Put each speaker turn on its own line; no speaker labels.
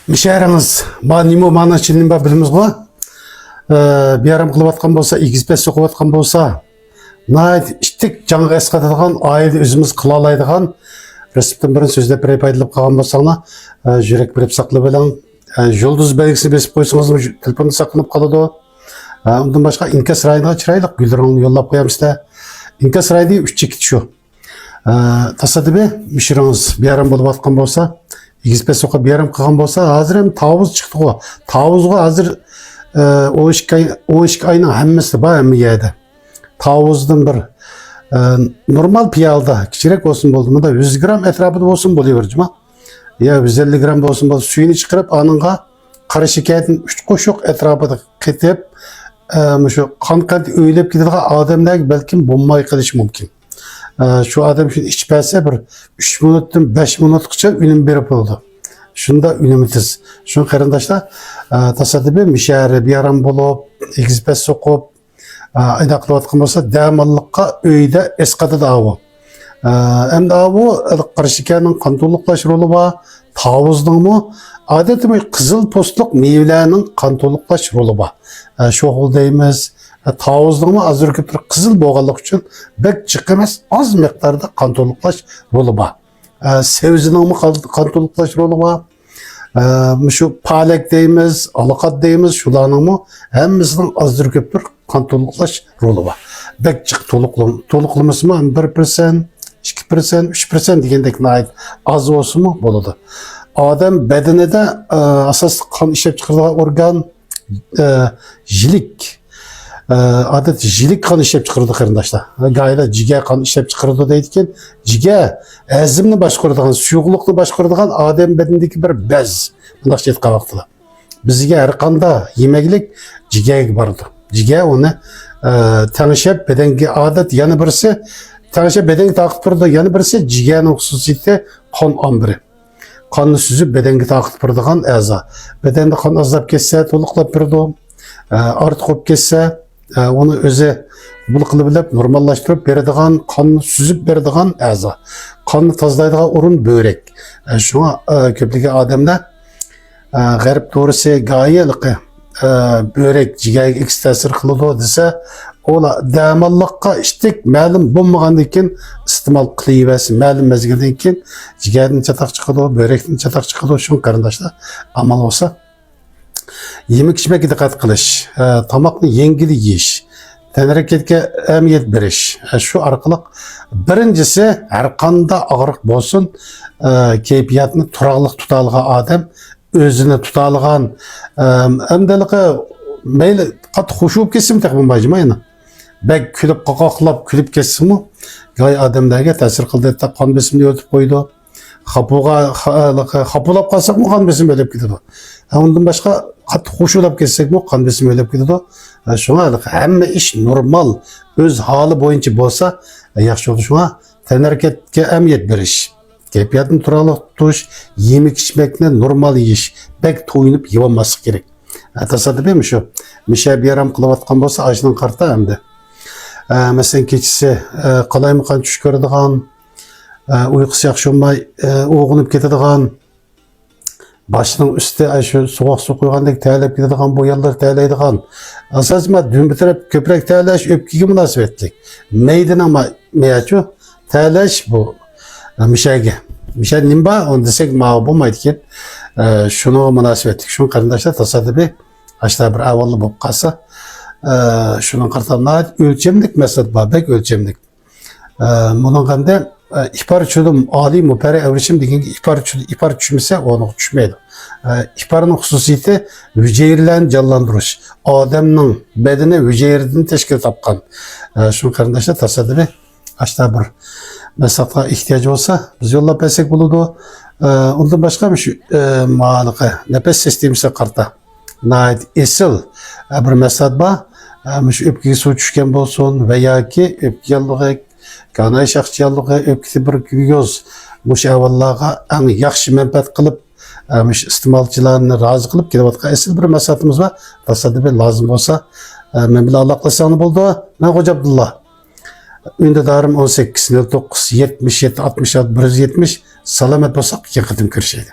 Мишәріңіз, ба немо мана чилін ба біліміз ғой. Биярым қылып атқан болса, игізбес соқып атқан болса, найд іштік жаңға әсқатыдыған, айды өзіміз қылалайдыған, ресіптің бірін сөзде бірей пайдылып қалған болсаңна, жүрек біріп сақлы білің, жолдыз бәлгісі бесіп қойсыңыз, телефонды сақынып қалады. Ondan başka İnka Sırayı'na çıraylık güldürünü yollap koyamızda. İnka Sırayı'da 3 çekit şu. Tasadıbı müşürünüz bir yarım bulup atkan bolsa, 25 soka bir yarım kıgan bolsa, hazır hem tavuz çıktı o. Tavuzga hazır o işki ayının hemmesi var hem yedi. Tavuzdan bir normal piyalda küçürek olsun buldu mu da 100 gram etrafı da olsun buluyor cuma. Ya 150 gram da olsun buldu. Suyunu çıkarıp anınga karı şikayetin 3 koşuk etrafı da ketip şu kan öylep gidildiği adamlar belki bulmayı kılış mümkün. Şu adam şimdi içpese bir 3 minuttan 5 minutça ünüm berip oldu. Şunda ünümütiz. Şun karındaşlar tasadıbı mişari bir yaram bulup, egizbes sokup, ayda kılıp atkan olsa devamlılıkka öyde eskadı da avu. Hem de avu karışıkanın kantoluklaşır olu var, tavuzdың mu? Adetimi kızıl postluk meyvelerinin kantoluklaşır olu var. Şoğul deyimiz, tavuzdың mu az ürküp kızıl boğalık için bek çıkmaz az miktarda kantoluklaşır olu var. Sevzinin mi kantoluklaşır olu var? Şu palek deyimiz, alıkat deyimiz, şulanın mı hemimizin az ürküp kantoluklaşır olu var. Bek çık toluklumuz mu 1%, 2%, 3% degендek ait az olsun mu boludu. Adam bedeninde asas kan işlep çıkardığı organ jilik. Adet jilik kan işlep çıkardı karındaşlar. Gayla cige kan işlep çıkardı deydiken cige ezimni başkurduğun, suyuqluqni başkurduğun adam bedenindeki bir bez. Bundak jet qabaqtılar. Bizge her kanda yemeklik cige bardı. Cige onu tanışıp bedenge adet yanı birisi tanışıp bedenge takıp durdu. Yanı birisi cigenin hususiyeti kan ambiri. Kanını süzüp bedenge takıp durduğun əza. Bedende kan azlap kesse, toluqlap durdu. Artıq olup kesse, onu öze bulqılı bilip normallaştırıp berdiğin, kanını süzüp berdiğin əza. Kanını tazlaydığı orun börek. Şuna köplüge adamda garip doğrusu gayelikı börek cigeye x tesir kılıdı dese ola damallıqqa iştik ma'lum bulmagandan istimal qilaversin. Ma'lum mezgildan keyin jigardan chataq chiqadi, börekdan chataq chiqadi. Shun qarindoshlar amal olsa yemek içmekka diqqat qilish, tamoqni yengil yeyish, tan harakatga ahamiyat berish. Shu orqali birinchisi har qanday og'riq bo'lsin, kayfiyatni turaqliq tuta olgan odam özünü tutalgan emdaligi mayli qat xushub kesim taqminbayjima yana. Bek kulib qoqoqlab kulib kesimi gay odamlarga ta'sir qildi, qon besimni o'tib qo'ydi. Xapulab qolsak mu qon besim o'lib ketadi. Undan boshqa qat xushulab ketsak mu qon besim o'lib ketadi. Shunga hamma ish normal o'z holi bo'yicha bo'lsa yaxshi bo'ladi. Shunga tan harakatga ahamiyat berish. Keyfiyatini turaqliq tutish, yemek içmekle normal yiyish, bek to'yinib yeolmaslik kerak. Tasadüfi şu. Mişe bir yaram qilib atgan bo'lsa, ajning qarta hamda. Masalan, kechisi qalaymi qan tush ko'radigan, uyqusi yaxshi bo'lmay, o'g'inib ketadigan, başının üstü şu soğuk su qo'ygandek tayyorlab ketadigan, bu yerlar tayyorlaydigan. Asosman dün bitirib ko'proq tayyorlash o'pkiga munosabatlik. Meydin ama meyachu tayyorlash bu Mişege. Mişe nimba onu desek mağab olmaydı ki şunu münasebetlik. Şunun karındaşlar tasadüfi aşağı bir avallı bulup kalsa şunun kartanına ölçemlik mesele var. Bek ölçemlik. Bunun kanında ihbar uçudum âli müpere evrişim degen ihbar uçumisa onu uçmaydı. İhbarın hususiyeti hücrelerini canlandırış. Adamın bedeni hücrelerini teşkil tapkan. Şunun karındaşlar tasadüfi aşağı bir mesafeye ihtiyacı olsa biz yollap etsek buludu. Ondan başka şu malıqı nefes sistemisi karta. Nait esil bir mesafe şu öpkeye su düşken bolsun veya ki öpke yallığı, kanay şakçı yallığı, öpkesi bir göz bu şevallağa en yaxşı menfaat kılıp istimalçılarını razı kılıp gidevatqa esil bir mesafemiz var. Tasadüfi lazım olsa men bilan Allah qilsanı buldu. Ben Hoca Abdullah. Ündedarım 18, 09, 77, 66, 170 salamet olsak yakıtım kırşaydı.